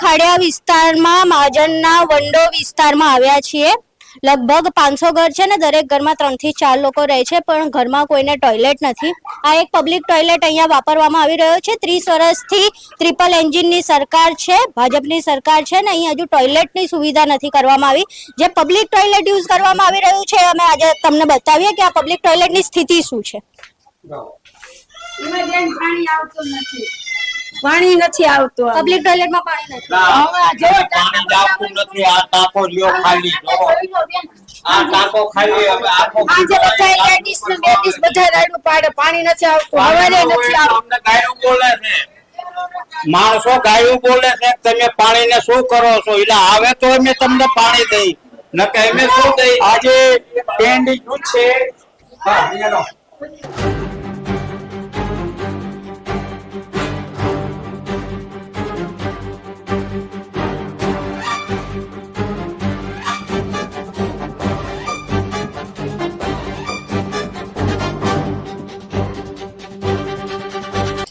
ખાડિયા વિસ્તારમાં મહાજનના વંડો વિસ્તારમાં આવ્યા છીએ। લગભગ 500 ઘર છે ને દરેક ઘરમાં 3 થી 4 લોકો રહે છે, પણ ઘરમાં કોઈને ટોયલેટ નથી। આ એક પબ્લિક ટોયલેટ અહીંયા વાપરવામાં આવી રહ્યો છે। 30 વર્ષથી ટ્રિપલ એન્જિનની સરકાર છે, ભાજપની સરકાર છે ને અહીં હજુ ટોયલેટની સુવિધા નથી કરવામાં આવી। જે પબ્લિક ટોયલેટ યુઝ કરવામાં આવી રહ્યું છે, અમે આજે તમને બતાવીએ કે આ પબ્લિક ટોયલેટની સ્થિતિ શું છે। પાણી નથી આવતું। પબ્લિક ટોયલેટમાં પાણી નથી। પાણી આવતું નથી। આ ટાંકો લ્યો ખાલી આ ટાંકો ખાલી હવે આખો આજે બધા લેડીઝ ને લેડીઝ બધા રાડું પાડે, પાણી નથી આવતું, હવારે નથી આવતું। અમને ગાયું બોલે છે, માણસો ગાયું બોલે છે, તમે પાણીને શું કરો છો? એટલે આવે તો અમે તમને પાણી દઈ, નકે અમે શું દઈ? આજે પેન્ડિંગ છે। હા હેલો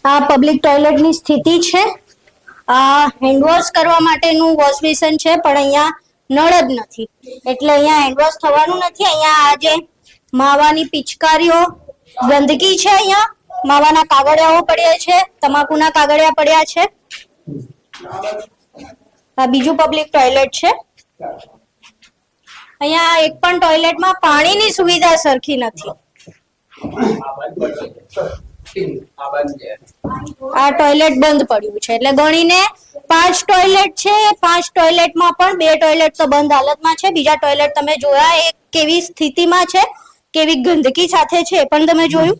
આ પબ્લિક ટોયલેટની સ્થિતિ છે। આ હેન્ડવોશ કરવા માટેનું વોશ બેસિન છે, પણ અહીંયા નળ જ નથી, એટલે અહીંયા હેન્ડવોશ થવાનું નથી। અહીંયા આ જે માવાની પિચકારીઓ ગંદકી છે, અહીંયા માવાના કાગળિયાઓ પડ્યા છે, તમાકુના કાગળિયા પડ્યા છે। આ બીજું પબ્લિક ટોયલેટ છે। અહીંયા એક પણ ટોયલેટમાં પાણીની સુવિધા સરખી નથી। આ ટોયલેટ બંધ પડ્યું છે, એટલે ગણીને 5 ટોયલેટ છે। 5 ટોયલેટમાં પણ 2 ટોયલેટ તો બંધ હાલતમાં છે। બીજા ટોયલેટ તમે જોયા એ કેવી સ્થિતિમાં છે, કેવી ગંદકી સાથે છે એ પણ તમે જોયું।